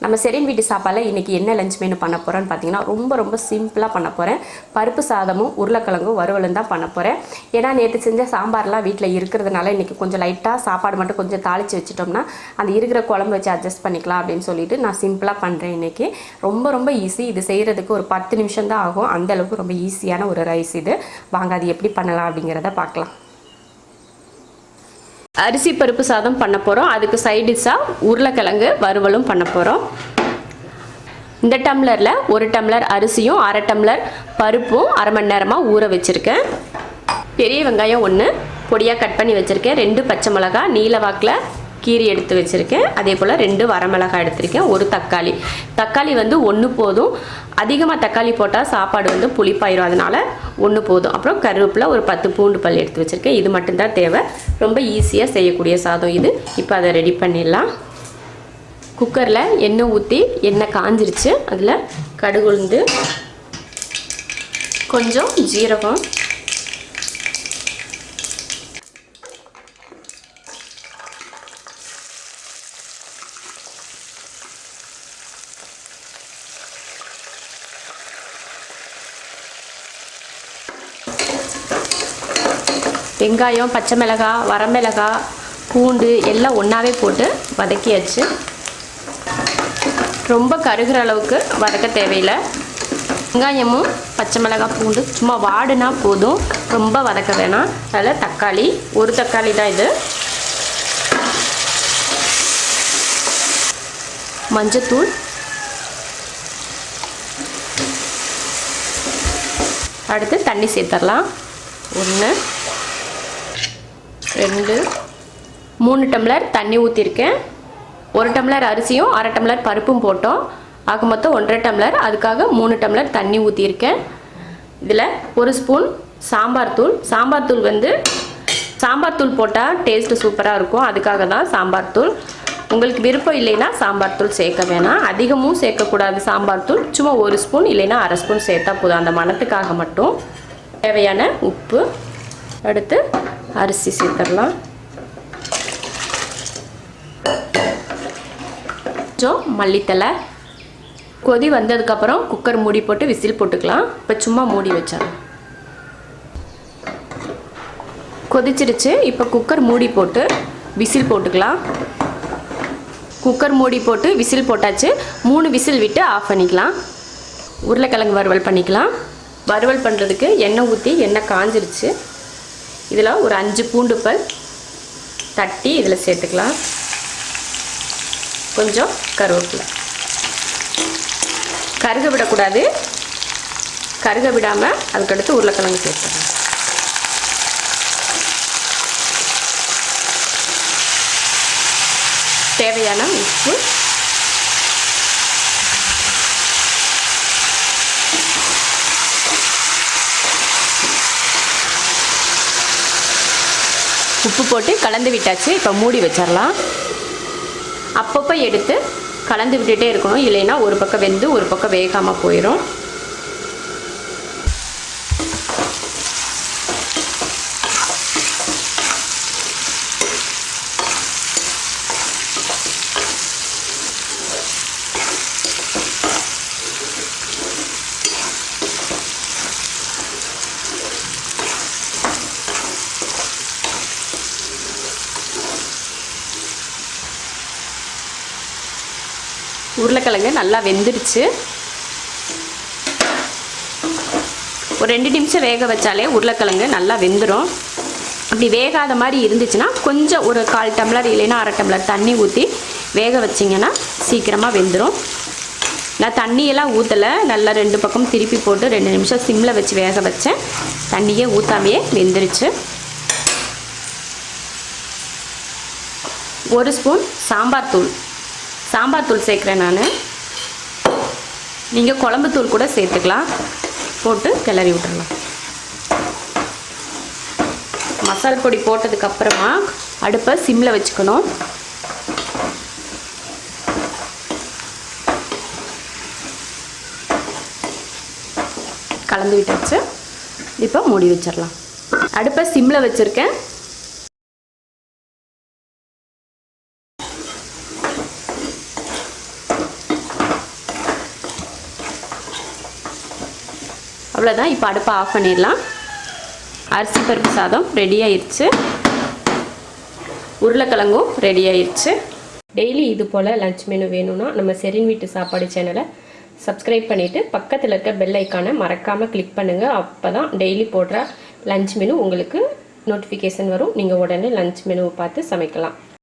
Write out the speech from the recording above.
நம்ம செரின் வீட்டு சாப்பாடில் இன்றைக்கி என்ன லஞ்ச் மெனு பண்ண போகிறேன்னு பார்த்தீங்கன்னா ரொம்ப சிம்பிளாக பண்ண போகிறேன். பருப்பு சாதமும் உருளைக்கிழங்கும் வறுவலும் தான் பண்ண போகிறேன். ஏன்னா நேற்று செஞ்ச சாம்பார்லாம் வீட்டில் இருக்கிறதுனால இன்றைக்கி கொஞ்சம் லைட்டாக சாப்பாடு மட்டும் கொஞ்சம் தாளித்து வச்சிட்டோம்னா அந்த இருக்கிற குழம்பு வச்சு அட்ஜஸ்ட் பண்ணிக்கலாம் அப்படின்னு சொல்லிட்டு நான் சிம்பிளாக பண்ணுறேன். இன்றைக்கி ரொம்ப ஈஸி. இது செய்கிறதுக்கு ஒரு 10 நிமிஷம் தான் ஆகும். அந்தளவுக்கு ரொம்ப ஈஸியான ஒரு ரைஸ் இது. வாங்க அது எப்படி பண்ணலாம் அப்படிங்கிறத பார்க்கலாம். அரிசி பருப்பு சாதம் பண்ண போகிறோம். அதுக்கு சைடிஷாக உருளைக்கிழங்கு வறுவலும் பண்ண போகிறோம். இந்த டம்ளரில் 1 டம்ளர் அரிசியும் 1/2 டம்ளர் பருப்பும் 1/2 மணி நேரமாக ஊற வச்சுருக்கேன். பெரிய வெங்காயம் 1 பொடியாக கட் பண்ணி வச்சுருக்கேன். 2 பச்சை மிளகாய் நீல வாக்கில் கீரி எடுத்து வச்சுருக்கேன். அதே போல் 2 வரமிளகாய் எடுத்திருக்கேன். 1 தக்காளி வந்து 1 போதும். அதிகமாக தக்காளி போட்டால் சாப்பாடு வந்து புளிப்பாயிரும், அதனால் 1 போதும். அப்புறம் கருவேப்பிலை ஒரு 10 பூண்டு பல் எடுத்து வச்சுருக்கேன். இது மட்டும்தான் தேவை. ரொம்ப ஈஸியாக செய்யக்கூடிய சாதம் இது. இப்போ அதை ரெடி பண்ணிடலாம். குக்கரில் எண்ணெய் ஊற்றி எண்ணெய் காஞ்சிருச்சு. அதில் கடுகு உளுந்து, கொஞ்சம் ஜீரகம், வெங்காயம், பச்சை மிளகாய், வரமிளகாய், பூண்டு எல்லாம் ஒன்றாவே போட்டு வதக்கியாச்சு. ரொம்ப கருகிற அளவுக்கு வதக்க தேவையில்லை. வெங்காயமும் பச்சை மிளகாய் பூண்டு சும்மா வாடுனா போதும், ரொம்ப வதக்க வேணாம். அதில் தக்காளி 1 தக்காளி தான் இது. மஞ்சத்தூள், அடுத்து தண்ணி சேர்த்துடலாம். 1 2 3 டம்ளர் தண்ணி ஊற்றிருக்கேன். 1 டம்ளர் அரிசியும் 1/2 டம்ளர் பருப்பும் போட்டோம். ஆக மொத்தம் 1.5 டம்ளர். அதுக்காக 3 டம்ளர் தண்ணி ஊற்றிருக்கேன். இதில் 1 ஸ்பூன் சாம்பார் தூள் வந்து சாம்பார் தூள் போட்டால் டேஸ்ட்டு சூப்பராக இருக்கும். அதுக்காக தான் சாம்பார் தூள். உங்களுக்கு விருப்பம் இல்லைன்னா சாம்பார் தூள் சேர்க்க வேணாம். அதிகமும் சேர்க்கக்கூடாது சாம்பார் தூள். சும்மா 1 ஸ்பூன் இல்லைன்னா 1/2 ஸ்பூன் சேர்த்தா போதும், அந்த மணத்துக்காக மட்டும். தேவையான உப்பு, அடுத்து அரிசி சேர்த்துடலாம். கொஞ்சம் மல்லித்தலை. கொதி வந்ததுக்கப்புறம் குக்கர் மூடி போட்டு விசில் போட்டுக்கலாம். இப்போ சும்மா மூடி வச்சிடலாம். கொதிச்சிருச்சு. இப்போ குக்கர் மூடி போட்டு விசில் போட்டுக்கலாம். குக்கர் மூடி போட்டு விசில் போட்டாச்சு. 3 விசில் விட்டு ஆஃப் பண்ணிக்கலாம். உருளைக்கிழங்கு வறுவல் பண்ணிக்கலாம். வறுவல் பண்ணுறதுக்கு எண்ணெய் ஊற்றி எண்ணெய் காஞ்சிருச்சு. இதில் ஒரு 5 பூண்டு பல் தட்டி இதில் சேர்த்துக்கலாம். கொஞ்சம் கருவேப்பிலை. கருக விடக்கூடாது. கருக விடாமல் அதுக்கடுத்து உருளைக்கிழங்கு சேர்த்துக்கலாம். தேவையான உப்பு, உப்பு போட்டு கலந்து விட்டாச்சு. இப்போ மூடி வச்சிடலாம். அப்பப்போ எடுத்து கலந்து விட்டுட்டே இருக்கணும், இல்லைன்னா ஒரு பக்கம் வெந்து ஒரு பக்கம் வேகாமல் போயிடும். உருளைக்கிழங்கு நல்லா வெந்துடுச்சு. ஒரு 2 நிமிஷம் வேக வச்சாலே உருளைக்கிழங்கு நல்லா வெந்துடும். அப்படி வேகாத மாதிரி இருந்துச்சுன்னா கொஞ்சம் ஒரு 1/4 டம்ளர் இல்லைன்னா 1/2 டம்ளர் தண்ணி ஊற்றி வேக வச்சிங்கன்னா சீக்கிரமாக வெந்துடும். நான் தண்ணியெல்லாம் ஊற்றலை. நல்லா 2 பக்கம் திருப்பி போட்டு 2 நிமிஷம் சிம்மில் வச்சு வேக வச்சேன். தண்ணியே ஊற்றாமையே வெந்துருச்சு. 1 ஸ்பூன் சாம்பார் தூள் சேர்க்குறேன் நான். நீங்கள் குழம்பு தூள் கூட சேர்த்துக்கலாம். போட்டு கிளறி விட்டுடலாம். மசால் பொடி போட்டதுக்கப்புறமா அடுப்பை சிம்மில் வச்சுக்கணும். கலந்து விட்டாச்சு. இப்போ மூடி வச்சிடலாம். அடுப்பை சிம்மில் வச்சுருக்கேன். அவ்வளோதான். இப்போ அடுப்பை ஆஃப் பண்ணிடலாம். அரிசி பருப்பு சாதம் ரெடி ஆயிடுச்சு. உருளைக்கிழங்கும் ரெடி ஆயிடுச்சு. டெய்லி இது போல் லஞ்ச் மெனு வேணும்னா நம்ம செரின் வீட்டு சாப்பாடு சேனலை சப்ஸ்கிரைப் பண்ணிவிட்டு பக்கத்தில் இருக்க பெல் ஐக்கானை மறக்காமல் கிளிக் பண்ணுங்கள். அப்போ தான் டெய்லி போடுற லஞ்ச் மெனு உங்களுக்கு நோட்டிஃபிகேஷன் வரும். நீங்கள் உடனே லஞ்ச் மெனுவை பார்த்து சமைக்கலாம்.